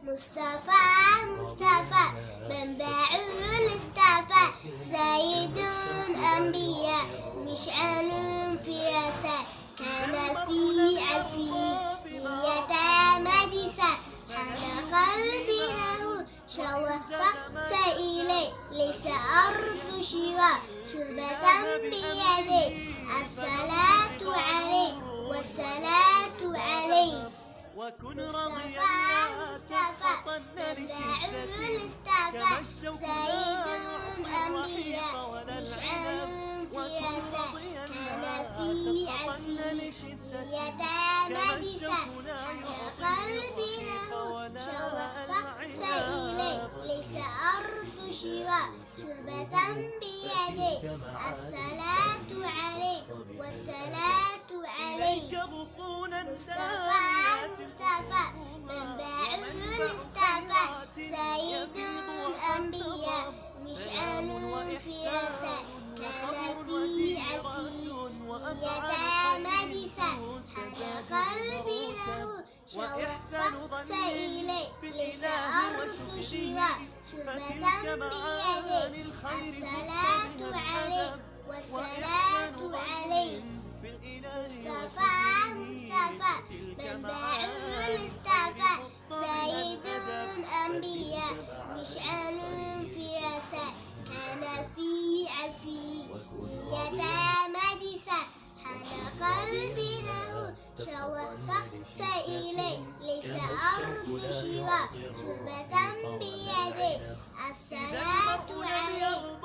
مصطفى مصطفى منبع الاصطفى سيد أنبياء مشعل في رساء كان في عفية مدسا حان قلبي له شوقت إليه ليس أرض شوى شربة بيدي الصلاة عليه والصلاة عليه مصطفى مصطفى منبع الاصطفى سيد أنبياء مشعل في رساء كان في عفية مدسا حان قلبي له شوقت إليه ليس أرض شوى شربة بيدي الصلاة عليه والصلاة عليه مصطفى مصطفى منبع الاصطفى سيد أنبياء مشعل في رساء كان في عفية مدسا حان قلبي له شوقت إليه ليس أرض شوى شربة بيدي الصلاة عليه والصلاة عليه مصطفى مصطفى منبع الاصطفى سيد أنبياء مشعل في رساء كان في عفية مدسا حان قلبي له شوقت إليه ليس أرض شوى شربة بيدي الصلاة عليه